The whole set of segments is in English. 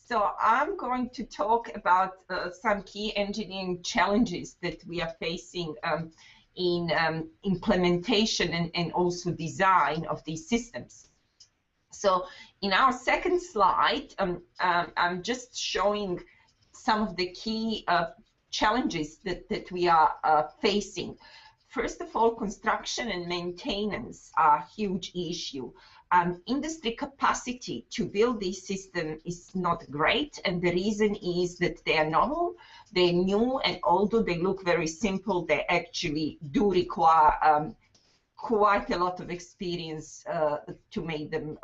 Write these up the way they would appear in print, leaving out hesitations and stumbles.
So I'm going to talk about some key engineering challenges that we are facing in implementation and also design of these systems. So in our second slide, I'm just showing some of the key challenges that we are facing. First of all, construction and maintenance are a huge issue. Industry capacity to build this system is not great, and the reason is that they are novel, they're new, and although they look very simple, they actually do require quite a lot of experience to make them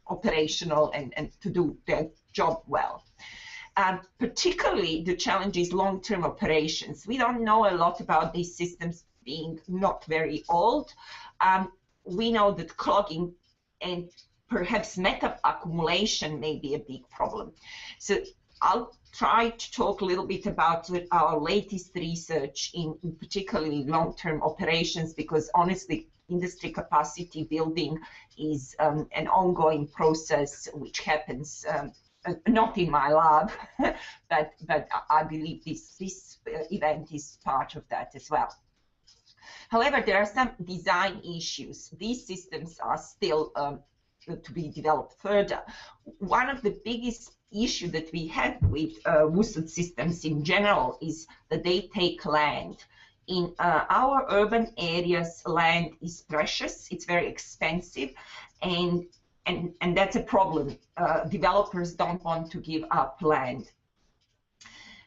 operational and to do their job well. Particularly, the challenge is long-term operations. We don't know a lot about these systems being not very old. We know that clogging and perhaps meta accumulation may be a big problem. So I'll try to talk a little bit about our latest research in particularly long-term operations, because honestly, industry capacity building is an ongoing process which happens not in my lab, but I believe this event is part of that as well. However, there are some design issues. These systems are still to be developed further. One of the biggest issues that we have with WUSUD systems in general is that they take land. In our urban areas, land is precious, it's very expensive, and that's a problem. Developers don't want to give up land.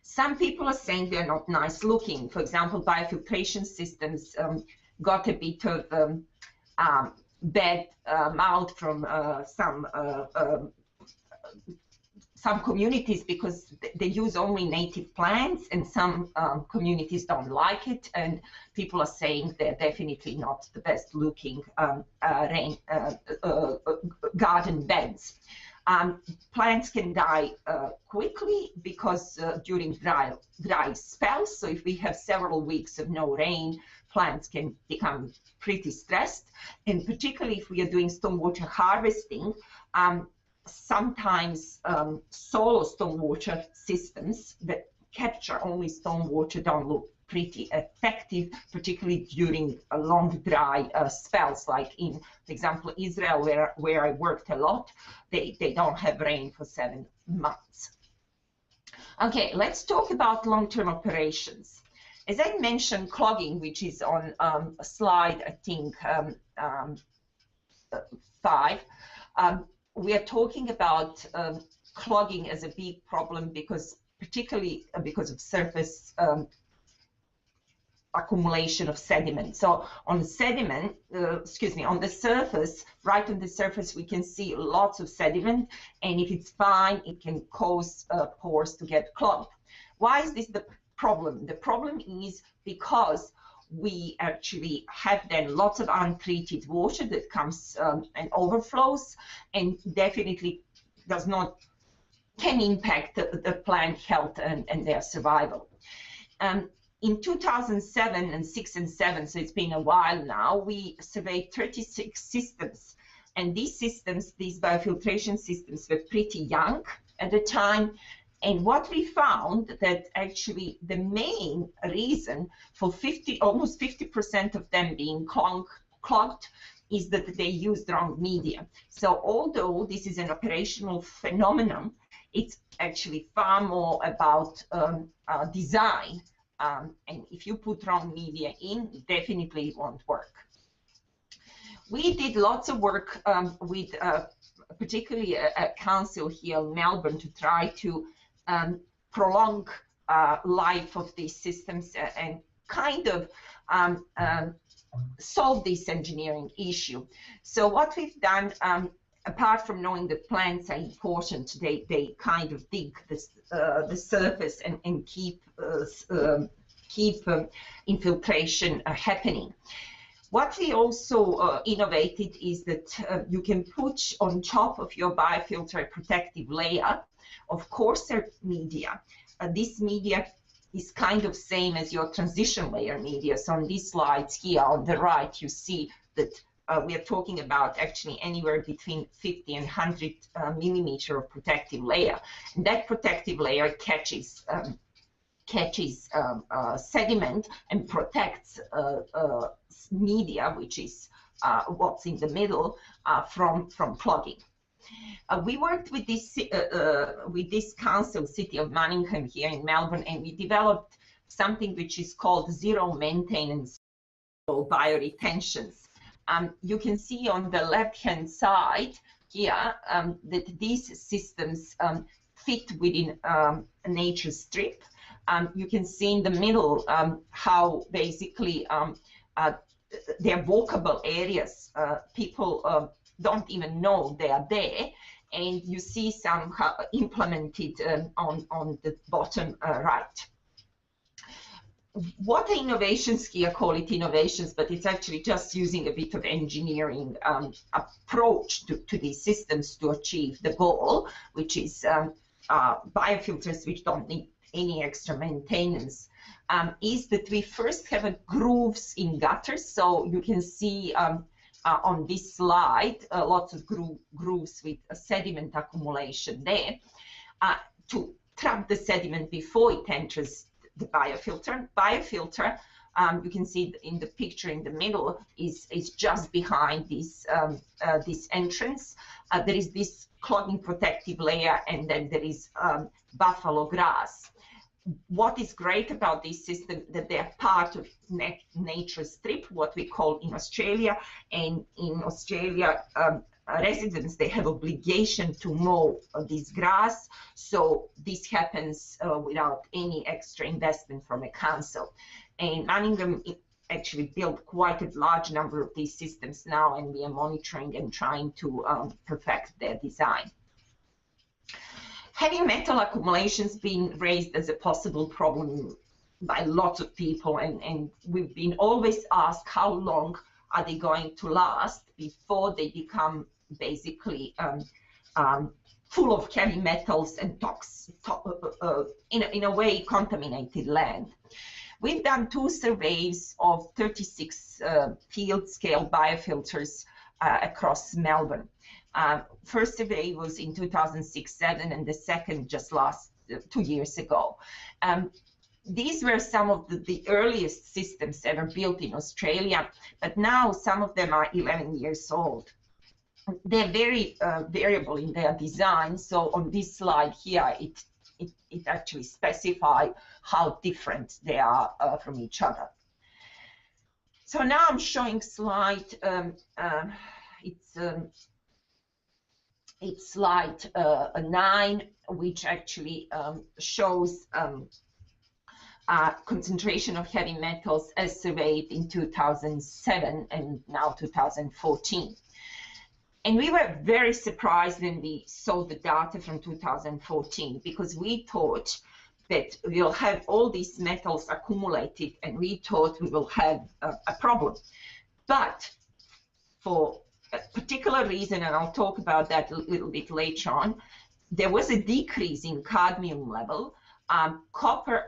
Some people are saying they're not nice looking. For example, biofiltration systems got a bit of bad mouth from some communities because they use only native plants, and some communities don't like it, and people are saying they're definitely not the best looking garden beds. Plants can die quickly because during dry spells, so if we have several weeks of no rain, plants can become pretty stressed, and particularly if we are doing stormwater harvesting, sometimes solo stormwater systems that capture only stormwater don't look pretty effective, particularly during a long dry spells, like in, for example, Israel, where I worked a lot. They don't have rain for 7 months. Okay, let's talk about long-term operations. As I mentioned, clogging, which is on slide, I think, 5, we are talking about clogging as a big problem particularly because of surface accumulation of sediment. So on the sediment, on the surface, right on the surface, we can see lots of sediment, and if it's fine, it can cause pores to get clogged. Why is this the problem? The problem is because we actually have then lots of untreated water that comes and overflows, and definitely can impact the plant health and their survival. In 2007 and 6 and 7, so it's been a while now, we surveyed 36 systems, and these biofiltration systems were pretty young at the time. And what we found that actually the main reason for almost 50% of them being clogged is that they used wrong media. So although this is an operational phenomenon, it's actually far more about design. And if you put wrong media in, definitely it won't work. We did lots of work with particularly a council here in Melbourne to try to prolong life of these systems and kind of solve this engineering issue. So what we've done, apart from knowing that plants are important, they kind of dig the surface and keep infiltration happening. What we also innovated is that you can put on top of your biofilter a protective layer of coarser media. This media is kind of same as your transition layer media. So on these slides here on the right, you see that we are talking about actually anywhere between 50 and 100 millimeter of protective layer. And that protective layer catches sediment and protects media, which is what's in the middle, from clogging. We worked with this council, City of Manningham here in Melbourne, and we developed something which is called zero maintenance bioretentions. You can see on the left-hand side here that these systems fit within a nature strip. You can see in the middle how basically they're walkable areas. People don't even know they are there, and you see some implemented on the bottom right. What are innovations here? Call it innovations, but it's actually just using a bit of engineering approach to these systems to achieve the goal, which is biofilters which don't need any extra maintenance. Is that we first have grooves in gutters, so you can see on this slide lots of grooves with sediment accumulation there to trap the sediment before it enters the biofilter. Biofilter, you can see in the picture in the middle, is just behind this this entrance. There is this clogging protective layer, and then there is buffalo grass. What is great about this system that they are part of nature strip, what we call in Australia, and in Australia residents, they have obligation to mow this grass, so this happens without any extra investment from a council. And Manningham actually built quite a large number of these systems now, and we are monitoring and trying to perfect their design. Heavy metal accumulations being raised as a possible problem by lots of people, and we've been always asked how long are they going to last before they become basically full of heavy metals and in a way contaminated land. We've done 2 surveys of 36 field scale biofilters across Melbourne. First survey was in 2006-07, and the second just last 2 years ago. These were some of the earliest systems ever built in Australia, but now some of them are 11 years old. They're very variable in their design, so on this slide here, it actually specifies how different they are from each other. So now I'm showing it's slide 9, which actually shows concentration of heavy metals as surveyed in 2007 and now 2014. And we were very surprised when we saw the data from 2014, because we thought that we'll have all these metals accumulated, and we thought we will have a problem. But for a particular reason, and I'll talk about that a little bit later on, there was a decrease in cadmium level. Copper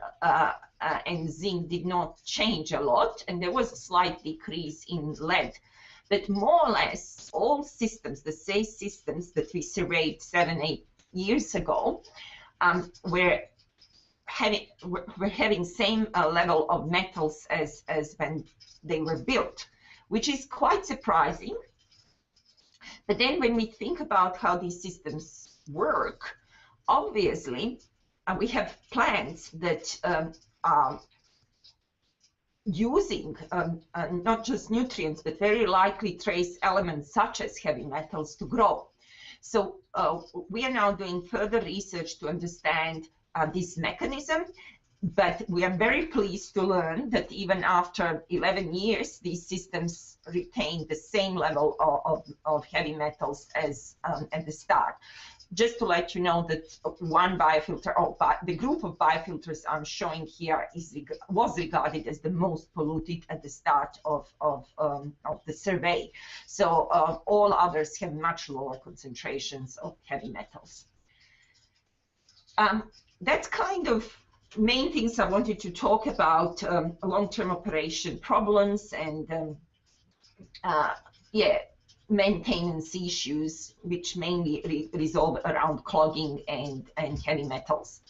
and zinc did not change a lot, and there was a slight decrease in lead. But more or less, all systems, the same systems that we surveyed 7-8 years ago, were having same level of metals as when they were built, which is quite surprising. But then when we think about how these systems work, obviously we have plants that are using not just nutrients, but very likely trace elements such as heavy metals to grow. So we are now doing further research to understand this mechanism, but we are very pleased to learn that even after 11 years, these systems retain the same level of heavy metals as at the start. Just to let you know that one biofilter, the group of biofilters I'm showing here was regarded as the most polluted at the start of the survey. So all others have much lower concentrations of heavy metals. That's kind of main things I wanted to talk about, long-term operation problems and yeah, maintenance issues, which mainly resolve around clogging and heavy metals.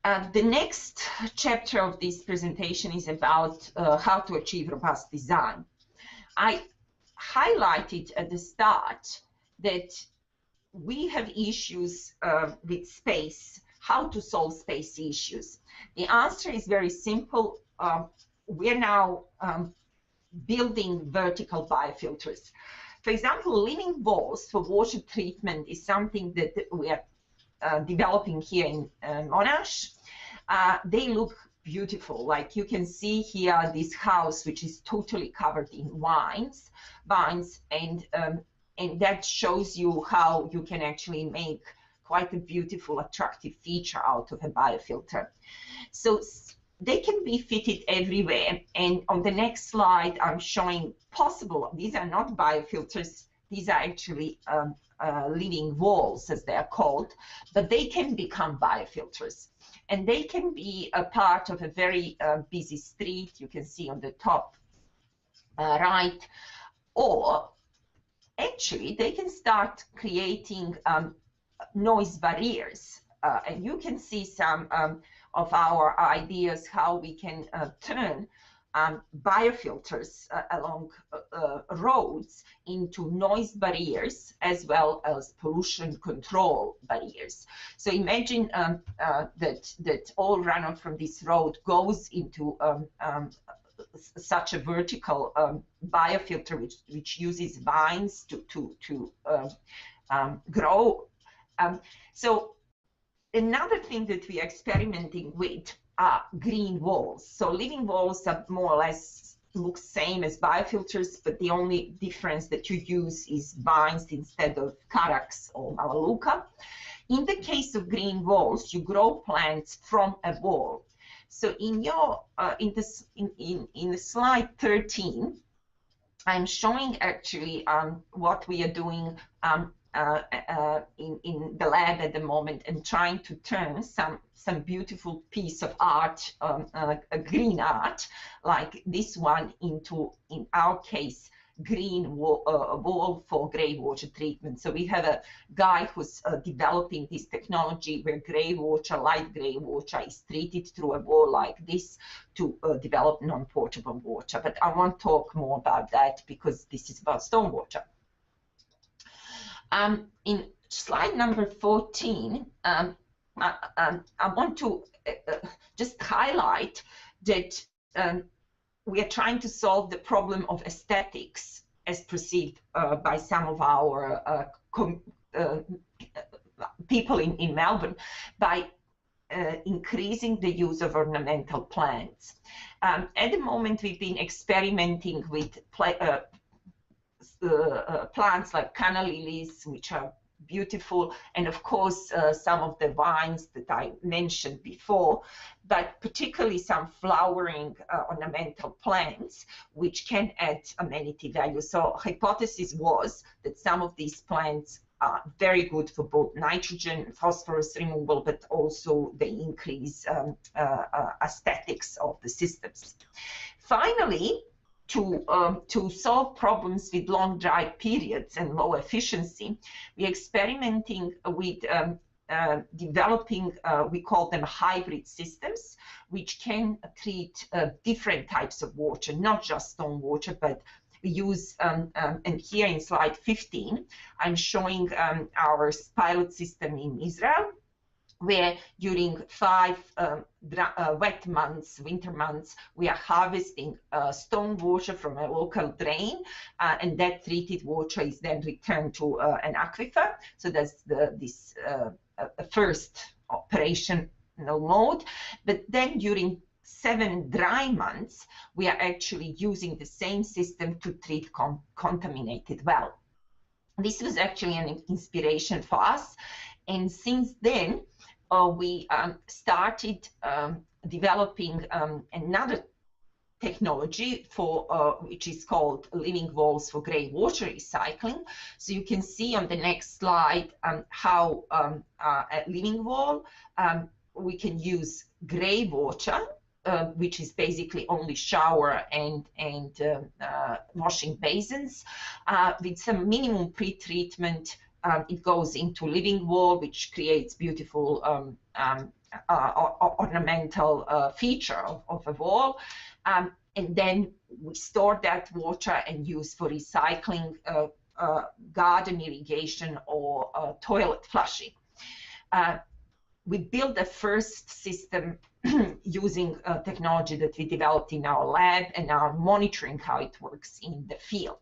The next chapter of this presentation is about how to achieve robust design. I highlighted at the start that we have issues with space, how to solve space issues. The answer is very simple. We're now building vertical biofilters. For example, living walls for water treatment is something that we are developing here in Monash. They look beautiful. Like you can see here, this house, which is totally covered in vines, and that shows you how you can actually make quite a beautiful, attractive feature out of a biofilter. So they can be fitted everywhere. And on the next slide, I'm showing possible. These are not biofilters. These are actually living walls, as they are called, but they can become biofilters. And they can be a part of a very busy street, you can see on the top right, or actually they can start creating noise barriers. And you can see some of our ideas how we can turn biofilters along roads into noise barriers as well as pollution control barriers. So imagine that all runoff from this road goes into such a vertical biofilter which uses vines to grow. So another thing that we are experimenting with are green walls. So living walls are more or less look same as biofilters, but the only difference that you use is vines instead of Carax or Melaleuca. In the case of green walls, you grow plants from a wall. So in your in slide 13, I'm showing actually what we are doing in the lab at the moment, and trying to turn some beautiful piece of art, a green art like this one, into, in our case, green wall for grey water treatment. So we have a guy who's developing this technology where grey water, light grey water, is treated through a wall like this to develop non-portable water. But I won't talk more about that because this is about stormwater. In slide number 14, I want to just highlight that we are trying to solve the problem of aesthetics as perceived by some of our people in Melbourne by increasing the use of ornamental plants. At the moment, we've been experimenting with plants like canna lilies, which are beautiful, and of course some of the vines that I mentioned before, but particularly some flowering ornamental plants which can add amenity value. So hypothesis was that some of these plants are very good for both nitrogen and phosphorus removal, but also they increase aesthetics of the systems. Finally, to solve problems with long dry periods and low efficiency, we're experimenting with developing, we call them hybrid systems, which can treat different types of water, not just stormwater, but we use, and here in slide 15, I'm showing our pilot system in Israel, where during 5 wet months, winter months, we are harvesting stormwater from a local drain, and that treated water is then returned to an aquifer. So that's this first operational mode. But then during 7 dry months, we are actually using the same system to treat contaminated well. This was actually an inspiration for us, and since then, we started developing another technology for which is called living walls for grey water recycling. So you can see on the next slide how a living wall, we can use grey water which is basically only shower and washing basins. With some minimum pre-treatment, it goes into living wall, which creates beautiful ornamental feature of a wall. And then we store that water and use for recycling, garden irrigation, or toilet flushing. We built the first system using technology that we developed in our lab and are monitoring how it works in the field.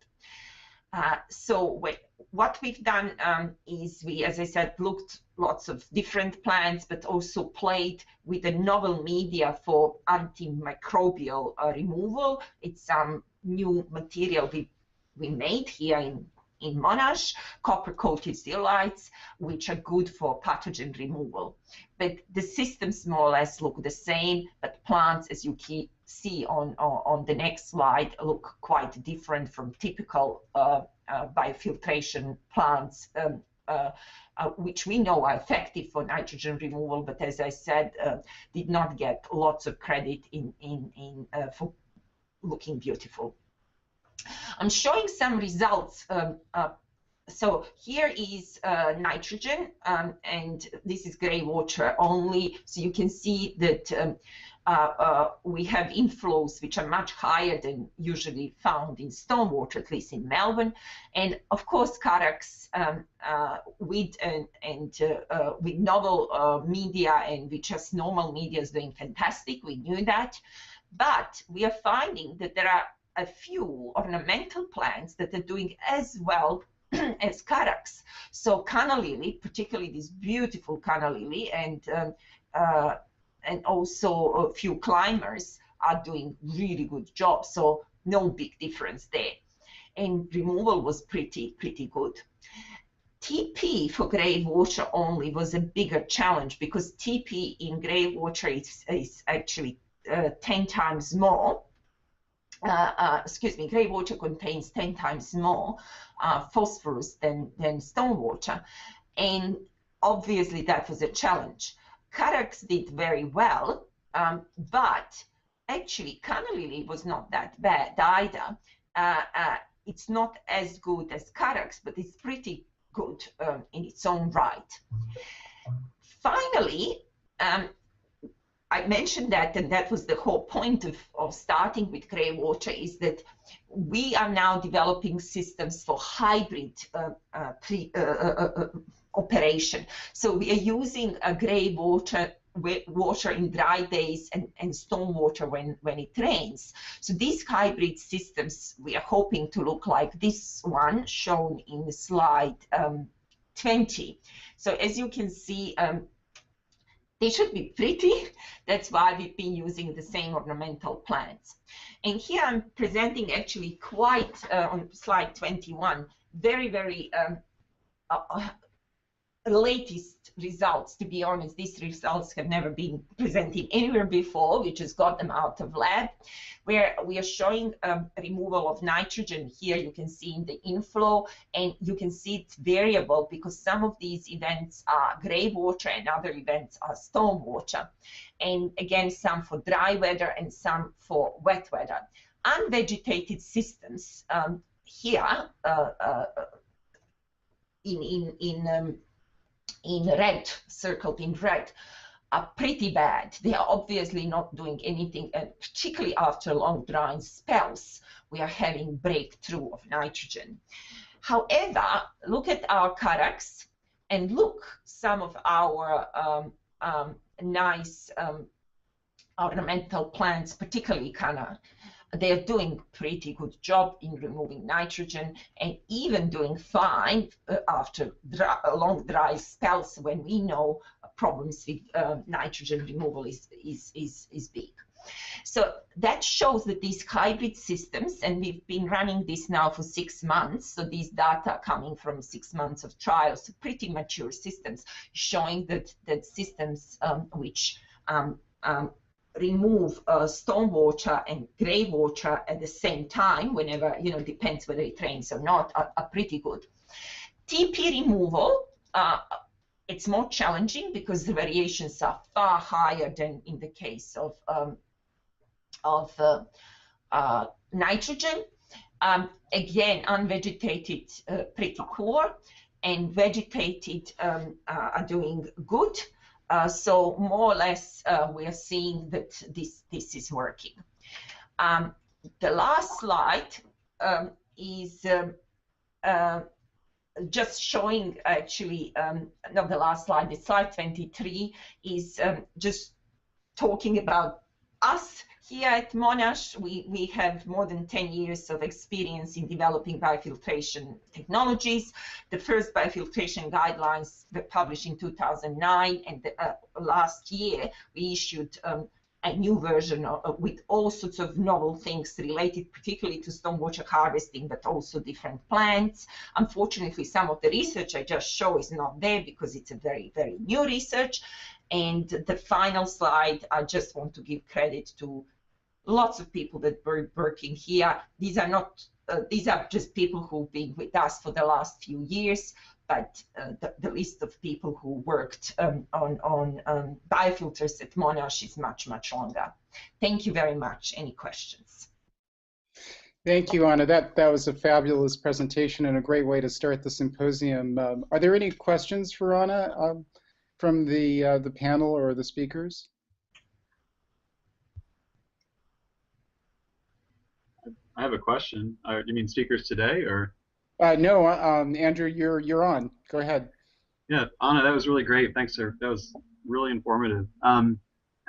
So what we've done is we, as I said, looked lots of different plants, but also played with a novel media for antimicrobial removal. It's some new material we made here in Monash, copper-coated zeolites, which are good for pathogen removal. But the systems more or less look the same, but plants, as you see on the next slide, look quite different from typical biofiltration plants, which we know are effective for nitrogen removal, but as I said, did not get lots of credit for looking beautiful. I'm showing some results. So here is nitrogen, and this is Greywater only. So you can see that we have inflows which are much higher than usually found in stormwater, at least in Melbourne. And of course, Carax with novel media and with just normal media is doing fantastic. We knew that, but we are finding that there are a few ornamental plants that are doing as well as Carax. So canna lily, particularly this beautiful canna lily, and also a few climbers are doing really good jobs. So no big difference there. And removal was pretty good. TP for Greywater only was a bigger challenge because TP in Greywater is actually 10 times more. Excuse me, Greywater contains 10 times more phosphorus than stormwater, and obviously that was a challenge. Carax did very well, but actually canna lily was not that bad either. It's not as good as Carax, but it's pretty good in its own right. Finally, I mentioned that, and that was the whole point of starting with Greywater, is that we are now developing systems for hybrid operation. So we are using a Greywater water in dry days and stormwater when it rains. So these hybrid systems, we are hoping to look like this one shown in the slide 20. So as you can see, they should be pretty. That's why we've been using the same ornamental plants. And here I'm presenting actually quite, on slide 21, very latest results. To be honest, these results have never been presented anywhere before. We just got them out of lab, where we are showing removal of nitrogen. Here you can see in the inflow, and you can see it's variable because some of these events are Greywater and other events are stormwater. And again, some for dry weather and some for wet weather. Unvegetated systems here in red, circled in red, are pretty bad. They are obviously not doing anything, and particularly after long drying spells, we are having breakthrough of nitrogen. However, look at our Carax and look some of our nice ornamental plants, particularly canna. They're doing a pretty good job in removing nitrogen and even doing fine after long dry spells when we know problems with nitrogen removal is big. So that shows that these hybrid systems, and we've been running this now for 6 months, so these data coming from 6 months of trials, so pretty mature systems, showing that systems which remove stormwater and Greywater at the same time, whenever, depends whether it rains or not, are pretty good. TP removal, it's more challenging because the variations are far higher than in the case of of nitrogen. Again, unvegetated pretty poor, and vegetated are doing good. So more or less, we are seeing that this is working. The last slide is just showing actually, not the last slide, the slide 23 is just talking about us here at Monash. We have more than 10 years of experience in developing biofiltration technologies. The first biofiltration guidelines were published in 2009, and last year we issued a new version with all sorts of novel things related particularly to stormwater harvesting, but also different plants. Unfortunately, some of the research I just show is not there because it's a very, very new research. And the final slide, I just want to give credit to lots of people that were working here. These are not, these are just people who've been with us for the last few years, but the list of people who worked on biofilters at Monash is much, much longer. Thank you very much. Any questions? Thank you, Anna. That was a fabulous presentation and a great way to start the symposium. Are there any questions for Anna from the panel or the speakers? I have a question. You mean speakers today, or? No, Andrew, you're on. Go ahead. Yeah, Anna, that was really great. Thanks, sir. That was really informative. And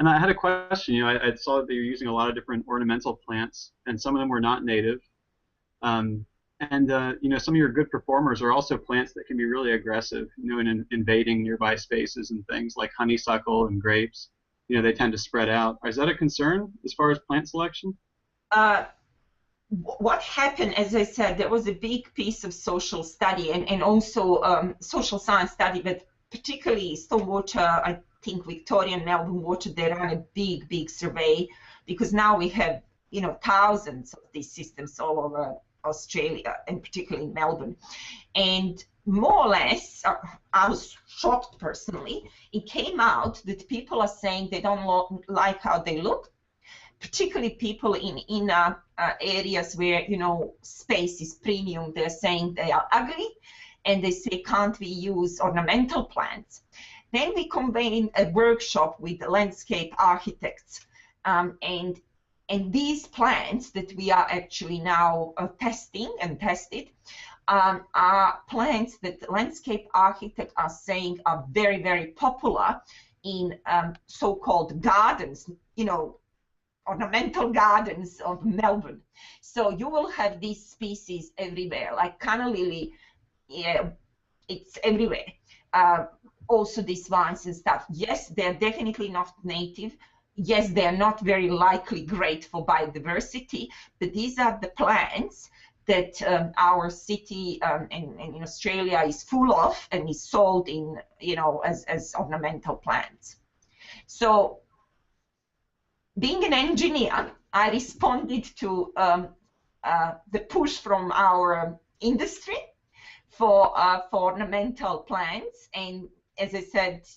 I had a question. You know, I saw that you're using a lot of different ornamental plants, and some of them were not native. You know, some of your good performers are also plants that can be really aggressive, you know, in invading nearby spaces and things like honeysuckle and grapes. You know, they tend to spread out. Is that a concern as far as plant selection? What happened, as I said, there was a big piece of social study and also social science study, but particularly stormwater. I think Victoria and Melbourne Water, they run a big, big survey because now we have, you know, thousands of these systems all over Australia and particularly in Melbourne. And more or less, I was shocked personally, it came out that people are saying they don't like how they look, particularly people in areas where, you know, space is premium. They're saying they are ugly, and they say, can't we use ornamental plants? Then we convened a workshop with landscape architects, and these plants that we are actually now testing and tested are plants that landscape architects are saying are very, very popular in so-called gardens, you know, ornamental gardens of Melbourne. So you will have these species everywhere, like canna lily, yeah, it's everywhere. Also these vines and stuff. Yes, they're definitely not native. Yes, they're not very likely great for biodiversity, but these are the plants that our city in Australia is full of and is sold in, you know, as ornamental plants. So being an engineer, I responded to the push from our industry for ornamental plants, and as I said,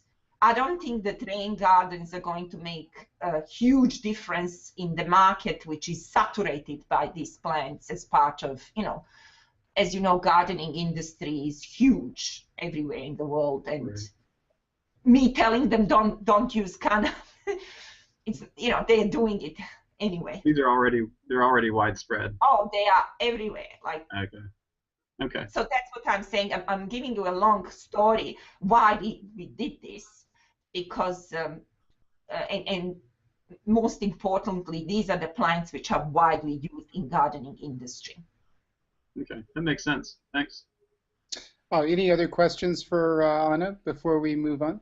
I don't think that rain gardens are going to make a huge difference in the market, which is saturated by these plants as part of, you know, as you know, gardening industry is huge everywhere in the world, and right. Me telling them don't use canna, it's, you know, they're doing it anyway. These are already widespread. Oh, they are everywhere. Like. Okay. Okay. So that's what I'm saying. I'm giving you a long story why we did this, because and most importantly, these are the plants which are widely used in gardening industry. Okay, that makes sense. Thanks. Any other questions for Anna before we move on?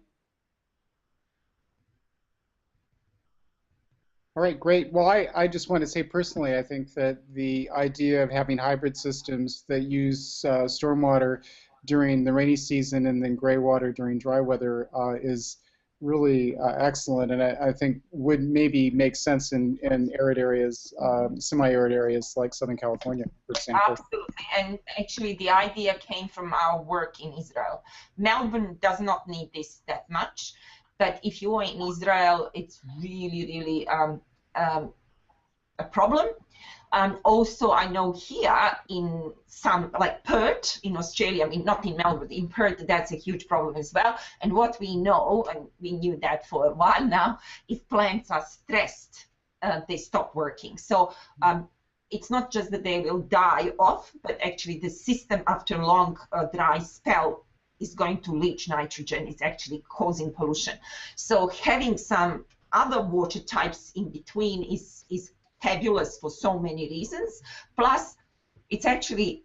All right, great. Well, I just want to say personally, I think that the idea of having hybrid systems that use stormwater during the rainy season and then gray water during dry weather is really excellent, and I think would maybe make sense in arid areas, semi-arid areas like Southern California, for example. Absolutely, and actually the idea came from our work in Israel. Melbourne does not need this that much, but if you are in Israel, it's really, really a problem. Also, I know here in some, like Perth in Australia, I mean, not in Melbourne, in Perth, that's a huge problem as well. And what we know, and we knew that for a while now, if plants are stressed, they stop working. So it's not just that they will die off, but actually the system after a long dry spell is going to leach nitrogen. It's actually causing pollution. So having some other water types in between is fabulous for so many reasons. Plus, it's actually.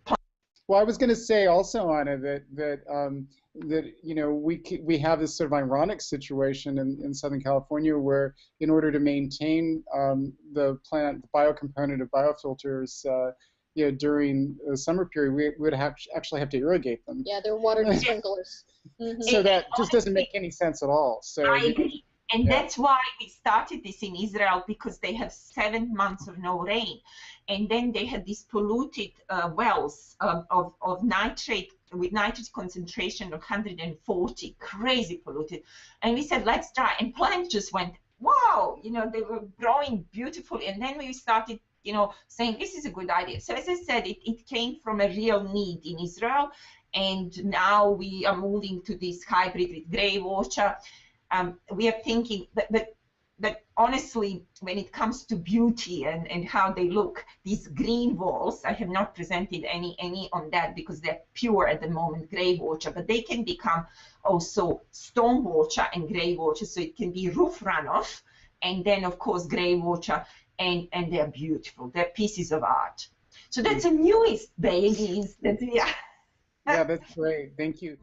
Well, I was going to say also, Anna, that you know we have this sort of ironic situation in Southern California where, in order to maintain the biocomponent of biofilters, you know, during the summer period, we would actually have to irrigate them. Yeah, they're water sprinklers. Mm-hmm. So that just doesn't make any sense at all. So I agree. And that's why we started this in Israel, because they have 7 months of no rain. And then they had these polluted wells of nitrate, with nitrate concentration of 140, crazy polluted. And we said, let's try. And plants just went, wow, you know, they were growing beautifully. And then we started, you know, saying this is a good idea. So as I said, it came from a real need in Israel. And now we are moving to this hybrid with Greywater. We are thinking, but honestly, when it comes to beauty and how they look, these green walls, I have not presented any on that because they're pure at the moment, Greywater, but they can become also stormwater and Greywater, so it can be roof runoff, and then of course Greywater, and they're beautiful. They're pieces of art. So that's the newest babies that we are. Yeah, that's great. Thank you.